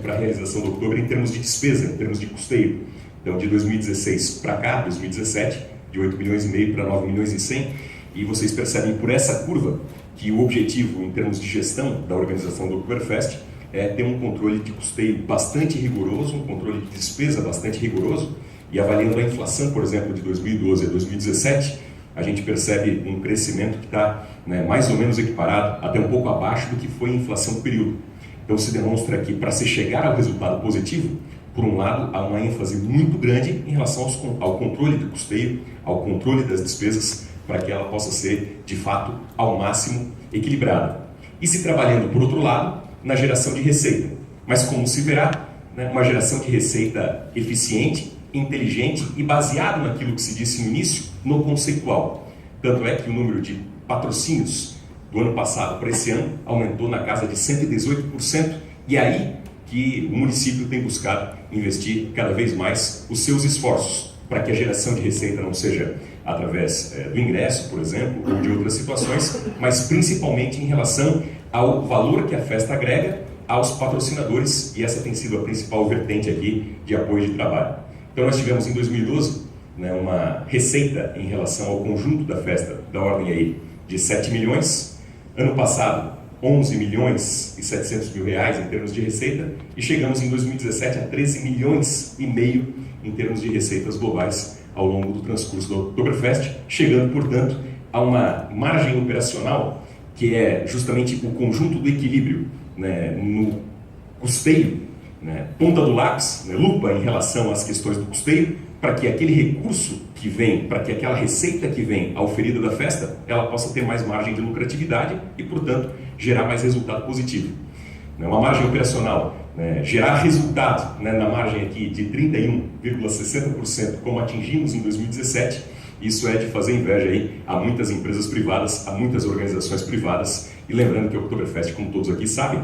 para a realização do Outubro em termos de despesa, em termos de custeio. Então, de 2016 para cá, 2017, de 8 milhões e meio para 9 milhões e 100, e vocês percebem por essa curva que o objetivo em termos de gestão da organização do Oktoberfest é ter um controle de custeio bastante rigoroso, um controle de despesa bastante rigoroso, e avaliando a inflação, por exemplo, de 2012 a 2017, a gente percebe um crescimento que está mais ou menos equiparado, até um pouco abaixo do que foi a inflação do período. Então se demonstra que para se chegar ao resultado positivo, por um lado, há uma ênfase muito grande em relação ao controle do custeio, ao controle das despesas, para que ela possa ser, de fato, ao máximo equilibrada. E se trabalhando, por outro lado, na geração de receita. Mas como se verá, uma geração de receita eficiente, inteligente e baseado naquilo que se disse no início, no conceitual. Tanto é que o número de patrocínios do ano passado para esse ano aumentou na casa de 118%, e é aí que o município tem buscado investir cada vez mais os seus esforços para que a geração de receita não seja através do ingresso, por exemplo, ou de outras situações, mas principalmente em relação ao valor que a festa agrega aos patrocinadores, e essa tem sido a principal vertente aqui de apoio de trabalho. Então nós tivemos em 2012 uma receita em relação ao conjunto da festa da ordem aí de 7 milhões, ano passado 11 milhões e 700 mil reais em termos de receita, e chegamos em 2017 a 13 milhões e meio em termos de receitas globais ao longo do transcurso do Oktoberfest, chegando, portanto, a uma margem operacional que é justamente o conjunto do equilíbrio no custeio, ponta do lápis, lupa em relação às questões do custeio, para que aquele recurso que vem, para que aquela receita que vem ao ferido da festa, ela possa ter mais margem de lucratividade e, portanto, gerar mais resultado positivo. Uma margem operacional, gerar resultado na margem aqui de 31,60%, como atingimos em 2017, isso é de fazer inveja aí a muitas empresas privadas, a muitas organizações privadas, e lembrando que o Oktoberfest, como todos aqui sabem,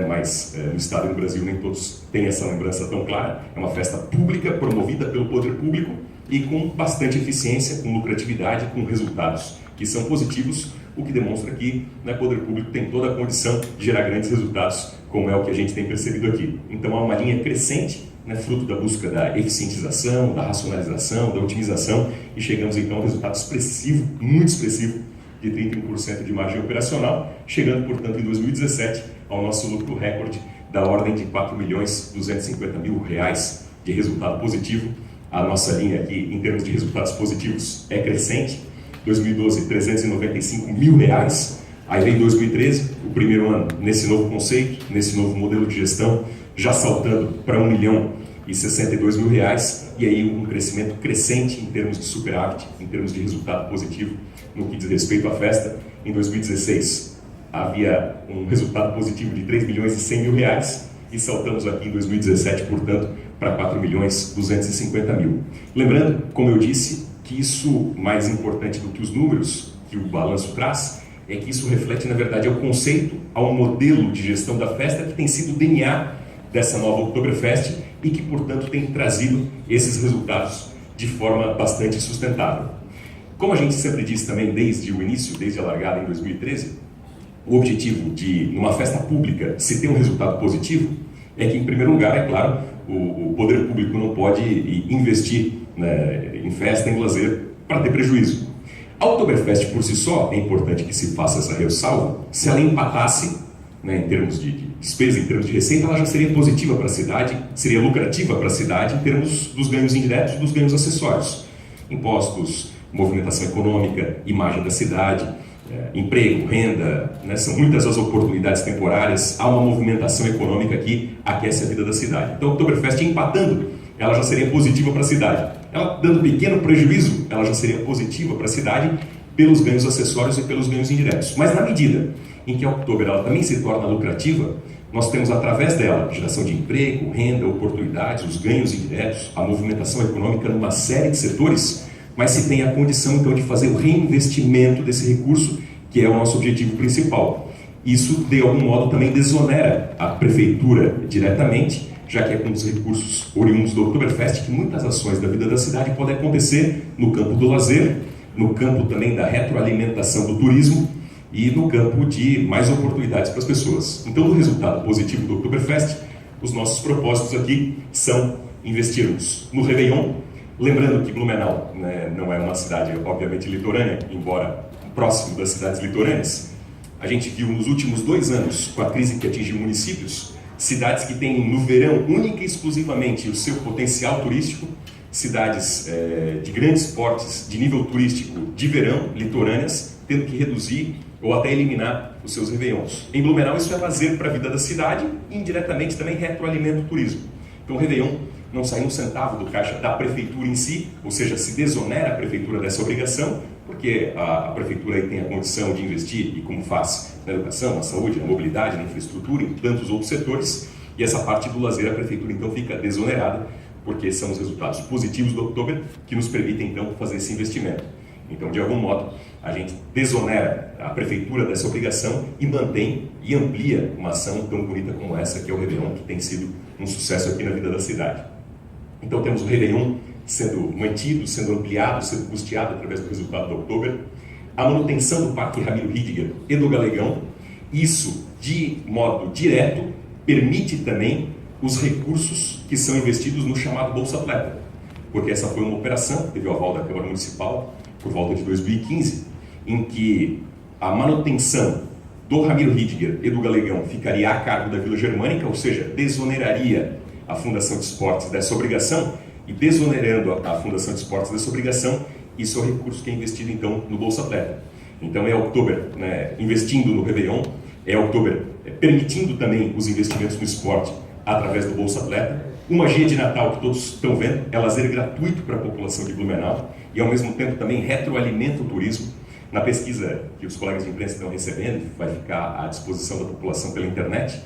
mas no estado e no Brasil nem todos têm essa lembrança tão clara, é uma festa pública promovida pelo poder público e com bastante eficiência, com lucratividade, com resultados que são positivos, o que demonstra que o poder público tem toda a condição de gerar grandes resultados, como é o que a gente tem percebido aqui. Então há uma linha crescente, fruto da busca da eficientização, da racionalização, da otimização, e chegamos então a um resultado expressivo, muito expressivo, de 31% de margem operacional, chegando, portanto, em 2017 ao nosso lucro recorde da ordem de 4 milhões 250 mil reais de resultado positivo. A nossa linha aqui, em termos de resultados positivos, é crescente. 2012, 395 mil reais. Aí vem 2013, o primeiro ano nesse novo conceito, nesse novo modelo de gestão, já saltando para 1 milhão e 62 mil reais, e aí um crescimento crescente em termos de superávit, em termos de resultado positivo no que diz respeito à festa. Em 2016 havia um resultado positivo de 3 milhões e 100 mil reais, e saltamos aqui em 2017, portanto, para 4 milhões 250 mil. Lembrando, como eu disse, que isso, mais importante do que os números que o balanço traz, é que isso reflete, na verdade, ao conceito, ao modelo de gestão da festa que tem sido o DNA dessa nova Oktoberfest e que, portanto, tem trazido esses resultados de forma bastante sustentável. Como a gente sempre diz também desde o início, desde a largada em 2013, o objetivo de, numa festa pública, se ter um resultado positivo, é que, em primeiro lugar, é claro, o poder público não pode investir em festa, em lazer, para ter prejuízo. A Oktoberfest por si só, é importante que se faça essa ressalva, se ela empatasse em termos de despesa, em termos de receita, ela já seria positiva para a cidade, seria lucrativa para a cidade em termos dos ganhos indiretos e dos ganhos acessórios. Impostos, movimentação econômica, imagem da cidade, emprego, renda, são muitas as oportunidades temporárias, há uma movimentação econômica que aquece a vida da cidade. Então, a Oktoberfest empatando, ela já seria positiva para a cidade. Ela dando pequeno prejuízo, ela já seria positiva para a cidade pelos ganhos acessórios e pelos ganhos indiretos. Mas na medida em que a Oktober ela também se torna lucrativa, nós temos através dela geração de emprego, renda, oportunidades, os ganhos indiretos, a movimentação econômica numa série de setores, mas se tem a condição então de fazer o reinvestimento desse recurso, que é o nosso objetivo principal. Isso, de algum modo, também desonera a prefeitura diretamente, já que é com os recursos oriundos do Oktoberfest que muitas ações da vida da cidade podem acontecer no campo do lazer, no campo também da retroalimentação do turismo e no campo de mais oportunidades para as pessoas. Então, o resultado positivo do Oktoberfest os nossos propósitos aqui são investirmos no Réveillon, lembrando que Blumenau, né, não é uma cidade, obviamente, litorânea, embora próximo das cidades litorâneas. A gente viu nos últimos 2 anos, com a crise que atingiu municípios, cidades que têm no verão única e exclusivamente o seu potencial turístico, cidades de grandes portes, de nível turístico de verão, litorâneas, tendo que reduzir ou até eliminar os seus réveillons. Em Blumenau isso é lazer para a vida da cidade e indiretamente também retroalimenta o turismo. Então o Réveillon não sai um centavo do caixa da prefeitura em si, ou seja, se desonera a prefeitura dessa obrigação, porque a prefeitura aí tem a condição de investir, e como faz, na educação, na saúde, na mobilidade, na infraestrutura, em tantos outros setores, e essa parte do lazer a prefeitura então fica desonerada, porque são os resultados positivos do Oktober que nos permitem então fazer esse investimento. Então, de algum modo, a gente desonera a prefeitura dessa obrigação e mantém e amplia uma ação tão bonita como essa, que é o Réveillon, que tem sido um sucesso aqui na vida da cidade. Então, temos o Réveillon sendo mantido, sendo ampliado, sendo custeado através do resultado do Oktober, a manutenção do Parque Ramiro Ridiger e do Galegão. Isso, de modo direto, permite também os recursos que são investidos no chamado Bolsa Atleta, porque essa foi uma operação que teve o aval da Câmara Municipal por volta de 2015, em que a manutenção do Ramiro Ridiger e do Galegão ficaria a cargo da Vila Germânica, ou seja, desoneraria a Fundação de Esportes dessa obrigação, e desonerando a Fundação de Esportes dessa obrigação, isso é o recurso que é investido então no Bolsa Atleta. Então é Oktober, né, investindo no Réveillon, é Oktober permitindo também os investimentos no esporte através do Bolsa Atleta. Uma magia de Natal que todos estão vendo, é lazer gratuito para a população de Blumenau e ao mesmo tempo também retroalimenta o turismo. Na pesquisa que os colegas de imprensa estão recebendo, vai ficar à disposição da população pela internet,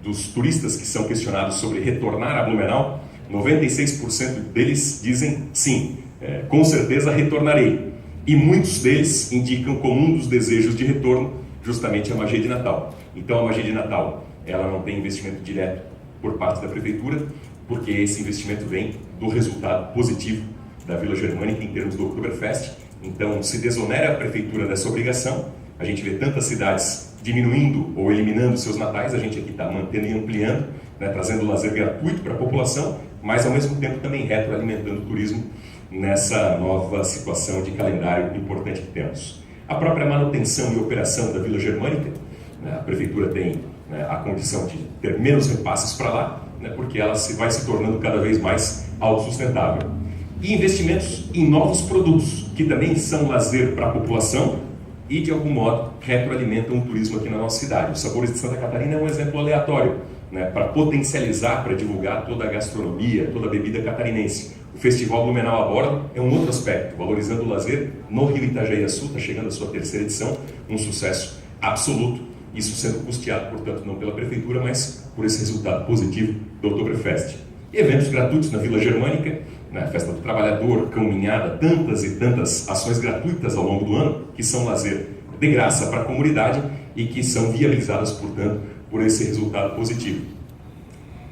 dos turistas que são questionados sobre retornar a Blumenau, 96% deles dizem sim, com certeza retornarei. E muitos deles indicam como um dos desejos de retorno justamente a magia de Natal. Então a magia de Natal, ela não tem investimento direto por parte da prefeitura, porque esse investimento vem do resultado positivo da Vila Germânica em termos do Oktoberfest. Então se desonera a prefeitura dessa obrigação. A gente vê tantas cidades diminuindo ou eliminando seus natais, a gente aqui está mantendo e ampliando, né, trazendo lazer gratuito para a população, mas ao mesmo tempo também retroalimentando o turismo nessa nova situação de calendário importante que temos. A própria manutenção e operação da Vila Germânica, né, a prefeitura tem, né, a condição de ter menos repasses para lá, né, porque ela vai se tornando cada vez mais autossustentável. E investimentos em novos produtos, que também são lazer para a população e, de algum modo, retroalimentam o turismo aqui na nossa cidade. Os Sabores de Santa Catarina é um exemplo aleatório, né, para potencializar, para divulgar toda a gastronomia, toda a bebida catarinense. O Festival Blumenau a Bordo é um outro aspecto, valorizando o lazer no Rio Itajaí-Açu, está chegando a sua 3ª edição, um sucesso absoluto, isso sendo custeado, portanto, não pela prefeitura, mas por esse resultado positivo do Oktoberfest. E eventos gratuitos na Vila Germânica, na Festa do Trabalhador, Caminhada, tantas e tantas ações gratuitas ao longo do ano, que são lazer de graça para a comunidade e que são viabilizadas, portanto, por esse resultado positivo.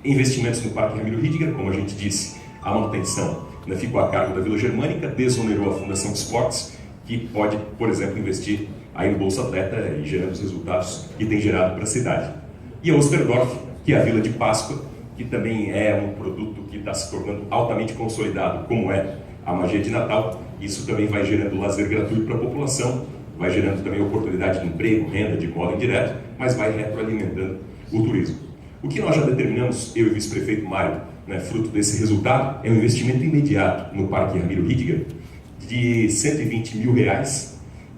Investimentos no Parque Ramiro Ridiger, como a gente disse, a manutenção, né, ficou a cargo da Vila Germânica, desonerou a Fundação de Esportes, que pode, por exemplo, investir aí no Bolsa Atleta e gerando os resultados que tem gerado para a cidade. E a Osterdorf, que é a Vila de Páscoa, que também é um produto que está se tornando altamente consolidado, como é a magia de Natal. Isso também vai gerando lazer gratuito para a população, vai gerando também oportunidade de emprego, renda de modo indireto, mas vai retroalimentando o turismo. O que nós já determinamos, eu e o vice-prefeito Mário, né, fruto desse resultado, é um investimento imediato no Parque Ramiro Ridiger de R$120 mil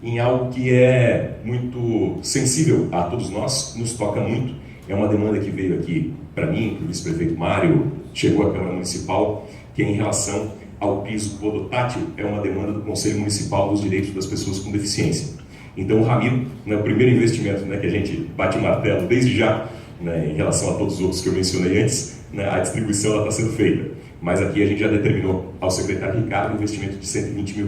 em algo que é muito sensível a todos nós, nos toca muito. É uma demanda que veio aqui para mim, para o vice-prefeito Mário, chegou à Câmara Municipal, que é em relação ao piso podotátil, é uma demanda do Conselho Municipal dos Direitos das Pessoas com Deficiência. Então o Ramiro, né, o primeiro investimento, né, que a gente bate martelo desde já, né, em relação a todos os outros que eu mencionei antes, né, a distribuição está sendo feita. Mas aqui a gente já determinou ao secretário Ricardo um investimento de R$120 mil,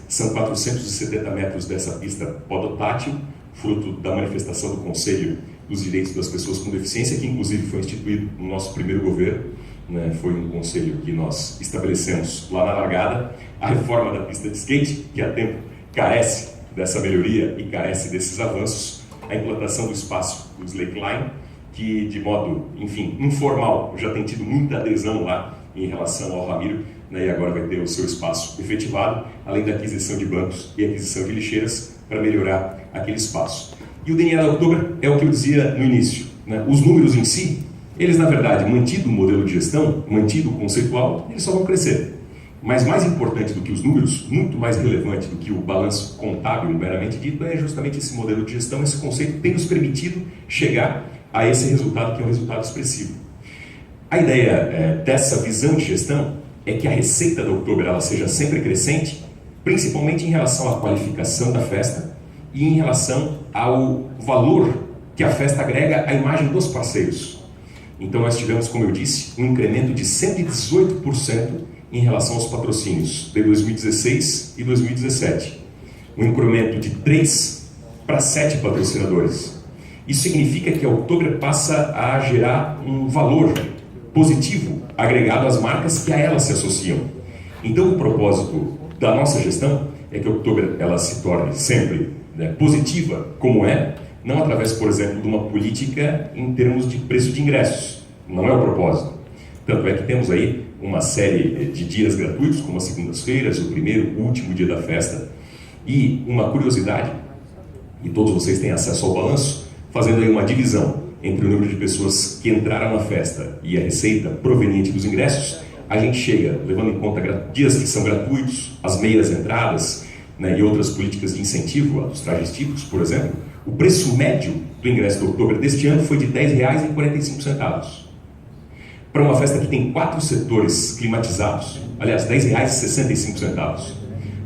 são 470 metros dessa pista podotátil, fruto da manifestação do Conselho dos Direitos das Pessoas com Deficiência, que inclusive foi instituído no nosso primeiro governo, né, foi um conselho que nós estabelecemos lá na largada. A reforma da pista de skate, que há tempo carece dessa melhoria e carece desses avanços, a implantação do espaço do slackline, que de modo, enfim, informal, já tem tido muita adesão lá em relação ao Ramiro, né, e agora vai ter o seu espaço efetivado, além da aquisição de bancos e aquisição de lixeiras para melhorar aquele espaço. E o DNA da October é o que eu dizia no início, né? Os números em si, eles na verdade, mantido o modelo de gestão, mantido o conceitual, eles só vão crescer. Mas mais importante do que os números, muito mais relevante do que o balanço contábil meramente dito, é justamente esse modelo de gestão, esse conceito que tem nos permitido chegar a esse resultado que é um resultado expressivo. A ideia dessa visão de gestão é que a receita da October ela seja sempre crescente, principalmente em relação à qualificação da festa e em relação ao valor que a festa agrega à imagem dos parceiros. Então nós tivemos, como eu disse, um incremento de 118% em relação aos patrocínios de 2016 e 2017. Um incremento de 3 para 7 patrocinadores. Isso significa que a October passa a gerar um valor positivo agregado às marcas que a ela se associam. Então o propósito da nossa gestão é que a October ela se torne sempre, né, positiva como é, não através, por exemplo, de uma política em termos de preço de ingressos. Não é o propósito. Tanto é que temos aí uma série de dias gratuitos, como as segundas-feiras, o primeiro, o último dia da festa. E uma curiosidade, e todos vocês têm acesso ao balanço, fazendo aí uma divisão entre o número de pessoas que entraram na festa e a receita proveniente dos ingressos, a gente chega, levando em conta dias que são gratuitos, as meias entradas, né, e outras políticas de incentivo, dos trajes típicos, por exemplo, o preço médio do ingresso de October deste ano foi de R$ 10,45. Para uma festa que tem 4 setores climatizados, aliás, R$ 10,65.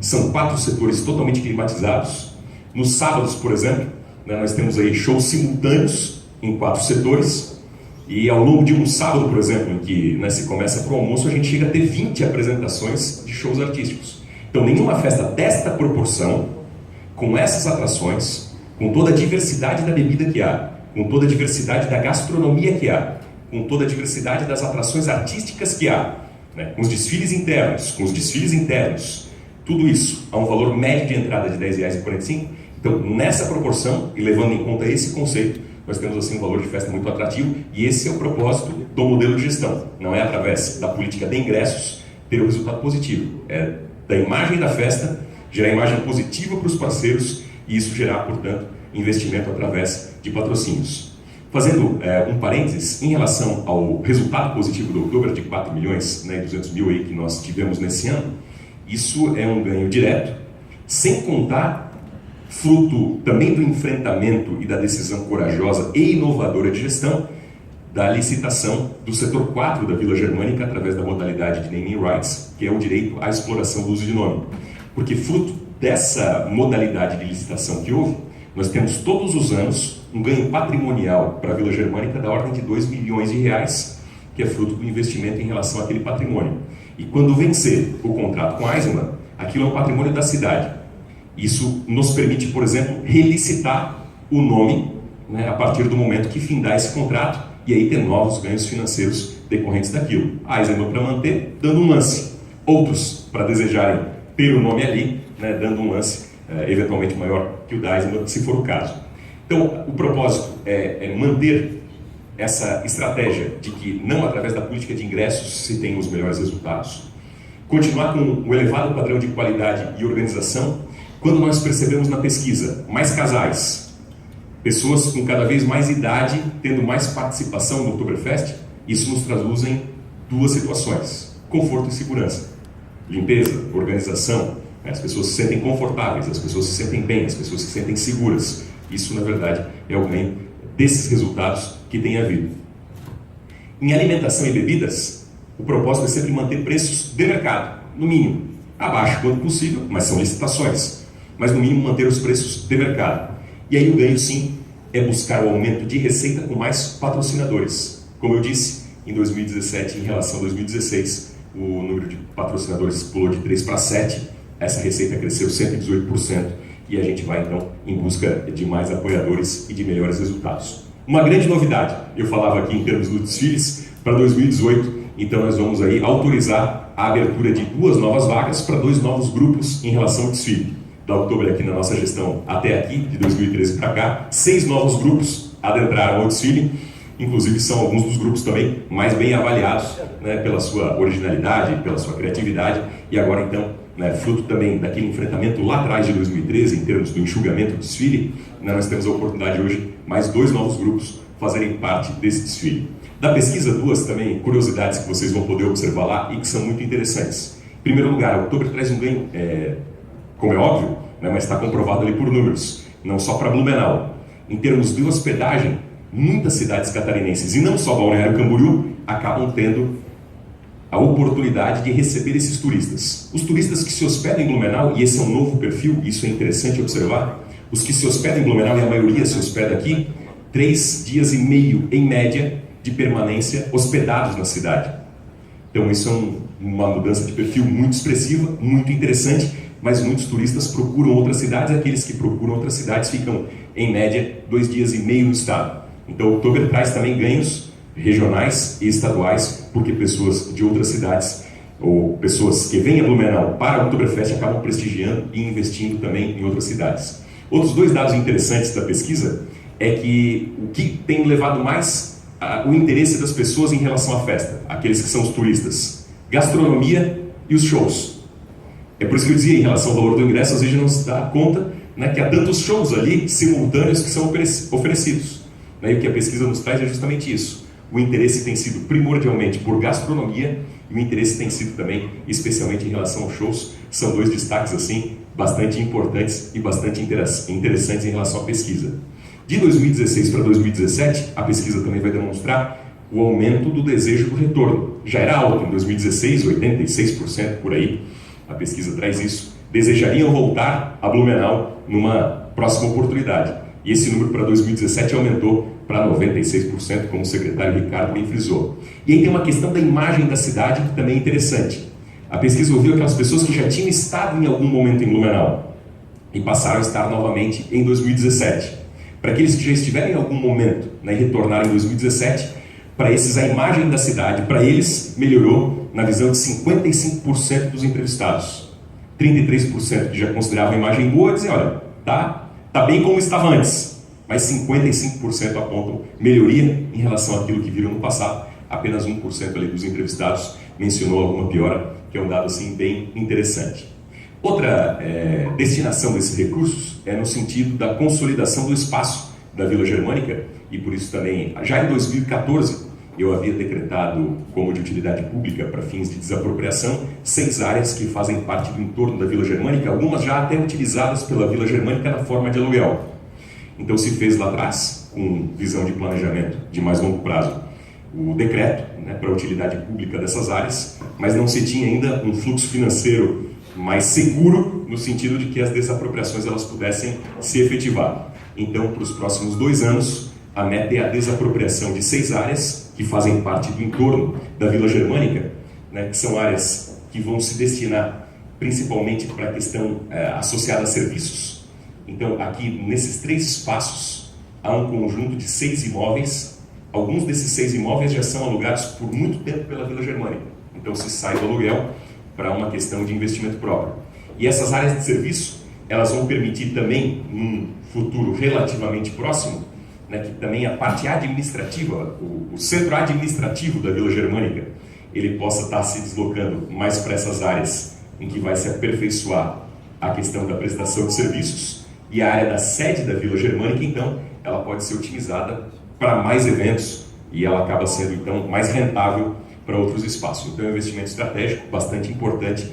São 4 setores totalmente climatizados. Nos sábados, por exemplo, né, nós temos aí shows simultâneos em 4 setores, e ao longo de um sábado, por exemplo, em que, né, se começa para o almoço, a gente chega a ter 20 apresentações de shows artísticos. Então, nenhuma festa desta proporção, com essas atrações, com toda a diversidade da bebida que há, com toda a diversidade da gastronomia que há, com toda a diversidade das atrações artísticas que há, né, com os desfiles internos, com os desfiles internos, tudo isso a um valor médio de entrada de R$ 10,45. Então, nessa proporção, e levando em conta esse conceito, nós temos assim um valor de festa muito atrativo, e esse é o propósito do modelo de gestão. Não é através da política de ingressos ter o resultado positivo, é da imagem da festa, gerar imagem positiva para os parceiros, e isso gerar, portanto, investimento através de patrocínios. Fazendo um parênteses, em relação ao resultado positivo do October de 4 milhões, né, 200 mil aí que nós tivemos nesse ano, isso é um ganho direto, sem contar fruto também do enfrentamento e da decisão corajosa e inovadora de gestão da licitação do setor 4 da Vila Germânica através da modalidade de naming rights, que é o direito à exploração do uso de nome. Porque fruto dessa modalidade de licitação que houve, nós temos todos os anos um ganho patrimonial para a Vila Germânica da ordem de 2 milhões de reais, que é fruto do investimento em relação àquele patrimônio. E quando vencer o contrato com a Eisenbahn, aquilo é um patrimônio da cidade. Isso nos permite, por exemplo, relicitar o nome, né, a partir do momento que findar esse contrato e aí ter novos ganhos financeiros decorrentes daquilo. A Eisenbahn para manter, dando um lance. Outros para desejarem ter o nome ali, né, dando um lance eventualmente maior que o da Eisenbahn, se for o caso. Então, o propósito é manter essa estratégia de que não através da política de ingressos se tem os melhores resultados. Continuar com o elevado padrão de qualidade e organização. Quando nós percebemos na pesquisa mais casais, pessoas com cada vez mais idade, tendo mais participação no Oktoberfest, isso nos traduz em 2 situações: conforto e segurança. Limpeza, organização, as pessoas se sentem confortáveis, as pessoas se sentem bem, as pessoas se sentem seguras. Isso, na verdade, é o ganho desses resultados que tem havido. Em alimentação e bebidas, o propósito é sempre manter preços de mercado, no mínimo, abaixo quanto possível, mas são licitações, mas no mínimo manter os preços de mercado. E aí o ganho, sim, é buscar o aumento de receita com mais patrocinadores. Como eu disse, em 2017, em relação a 2016, o número de patrocinadores pulou de 3 para 7, essa receita cresceu 118%, e a gente vai, então, em busca de mais apoiadores e de melhores resultados. Uma grande novidade, eu falava aqui em termos dos desfiles, para 2018, então nós vamos aí autorizar a abertura de 2 novas vagas para 2 novos grupos em relação ao desfile. Da October aqui na nossa gestão até aqui, de 2013 para cá, 6 novos grupos adentraram ao desfile, inclusive são alguns dos grupos também mais bem avaliados, né, pela sua originalidade, pela sua criatividade, e agora então, né, fruto também daquele enfrentamento lá atrás de 2013, em termos do enxugamento do desfile, né, nós temos a oportunidade hoje, mais 2 novos grupos fazerem parte desse desfile. Da pesquisa, 2 também curiosidades que vocês vão poder observar lá e que são muito interessantes. Em primeiro lugar, o Oktober traz um ganho, como é óbvio, né, mas está comprovado ali por números, não só para Blumenau. Em termos de hospedagem, muitas cidades catarinenses, e não só Balneário Camboriú, acabam tendo a oportunidade de receber esses turistas. Os turistas que se hospedam em Blumenau, e esse é um novo perfil, isso é interessante observar, os que se hospedam em Blumenau, e a maioria se hospeda aqui, 3 dias e meio, em média, de permanência hospedados na cidade. Então isso é uma mudança de perfil muito expressiva, muito interessante, mas muitos turistas procuram outras cidades, aqueles que procuram outras cidades ficam, em média, 2 dias e meio no estado. Então o Oktober traz também ganhos regionais e estaduais, porque pessoas de outras cidades, ou pessoas que vêm a Blumenau para o Oktoberfest acabam prestigiando e investindo também em outras cidades. Outros 2 dados interessantes da pesquisa é que o que tem levado mais o interesse das pessoas em relação à festa, aqueles que são os turistas, gastronomia e os shows. É por isso que eu dizia, em relação ao valor do ingresso, às vezes não se dá conta, né, que há tantos shows ali, simultâneos, que são oferecidos. Né, e o que a pesquisa nos traz é justamente isso. O interesse tem sido primordialmente por gastronomia e o interesse tem sido também, especialmente em relação aos shows. São 2 destaques, assim, bastante importantes e bastante interessantes em relação à pesquisa. De 2016 para 2017, a pesquisa também vai demonstrar o aumento do desejo do retorno. Já era alto em 2016, 86% por aí, a pesquisa traz isso. Desejariam voltar a Blumenau numa próxima oportunidade. E esse número para 2017 aumentou para 96%, como o secretário Ricardo bem frisou. E aí tem uma questão da imagem da cidade que também é interessante. A pesquisa ouviu aquelas pessoas que já tinham estado em algum momento em Blumenau e passaram a estar novamente em 2017. Para aqueles que já estiverem em algum momento, né, e retornarem em 2017, para esses a imagem da cidade, para eles, melhorou na visão de 55% dos entrevistados. 33% que já consideravam a imagem boa dizem, olha, tá bem como estava antes, mas 55% apontam melhoria em relação àquilo que viram no passado. Apenas 1% ali dos entrevistados mencionou alguma piora, que é um dado assim bem interessante. Outra destinação desses recursos é no sentido da consolidação do espaço da Vila Germânica, e por isso também, já em 2014, eu havia decretado como de utilidade pública para fins de desapropriação 6 áreas que fazem parte do entorno da Vila Germânica, algumas já até utilizadas pela Vila Germânica na forma de aluguel. Então se fez lá atrás, com visão de planejamento de mais longo prazo, o decreto, né, para a utilidade pública dessas áreas, mas não se tinha ainda um fluxo financeiro mais seguro, no sentido de que as desapropriações elas pudessem se efetivar. Então, para os próximos 2 anos, a meta é a desapropriação de 6 áreas que fazem parte do entorno da Vila Germânica, né, que são áreas que vão se destinar principalmente para a questão associada a serviços. Então, aqui nesses 3 espaços, há um conjunto de 6 imóveis. Alguns desses 6 imóveis já são alugados por muito tempo pela Vila Germânica. Então, se sai do aluguel para uma questão de investimento próprio. E essas áreas de serviço, elas vão permitir também, num futuro relativamente próximo, né, que também a parte administrativa, o centro administrativo da Vila Germânica, ele possa estar se deslocando mais para essas áreas em que vai se aperfeiçoar a questão da prestação de serviços, e a área da sede da Vila Germânica, então, ela pode ser otimizada para mais eventos e ela acaba sendo, então, mais rentável para outros espaços. Então é um investimento estratégico bastante importante,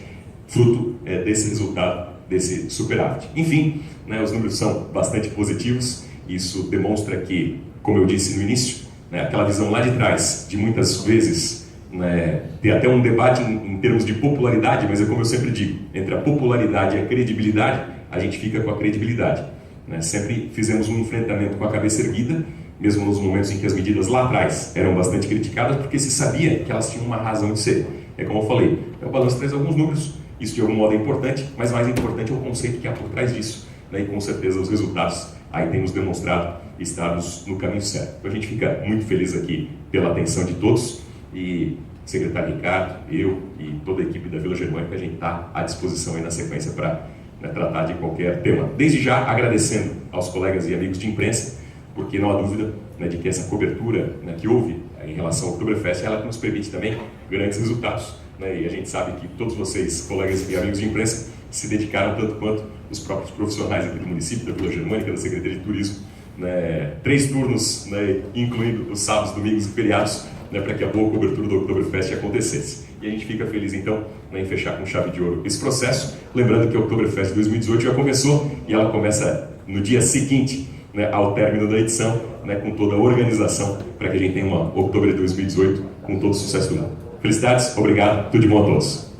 fruto desse resultado, desse superávit. Enfim, né, os números são bastante positivos. Isso demonstra que, como eu disse no início, né, aquela visão lá de trás, de muitas vezes, né, tem até um debate em termos de popularidade, mas é como eu sempre digo, entre a popularidade e a credibilidade, a gente fica com a credibilidade. Né? Sempre fizemos um enfrentamento com a cabeça erguida, mesmo nos momentos em que as medidas lá atrás eram bastante criticadas, porque se sabia que elas tinham uma razão de ser. É como eu falei, o balanço traz alguns números, isso de algum modo é importante, mas mais importante é o conceito que há por trás disso, né? E com certeza os resultados aí temos demonstrado estarmos no caminho certo. Então a gente fica muito feliz aqui pela atenção de todos, e o secretário Ricardo, eu e toda a equipe da Vila Germânica, a gente está à disposição aí na sequência para tratar de qualquer tema. Desde já agradecendo aos colegas e amigos de imprensa, porque não há dúvida né, de que essa cobertura, né, que houve em relação ao Oktoberfest, ela nos permite também grandes resultados, né, e a gente sabe que todos vocês, colegas e amigos de imprensa, se dedicaram tanto quanto os próprios profissionais aqui do município, da Vila Germânica, da Secretaria de Turismo, né, 3 turnos, né, incluindo os sábados, domingos e feriados, né, para que a boa cobertura do Oktoberfest acontecesse. E a gente fica feliz, então, né, em fechar com chave de ouro esse processo, lembrando que o Oktoberfest 2018 já começou e ela começa no dia seguinte, né, ao término da edição, né, com toda a organização, para que a gente tenha uma Oktober 2018 com todo o sucesso do mundo. Felicidades, obrigado, tudo de bom a todos.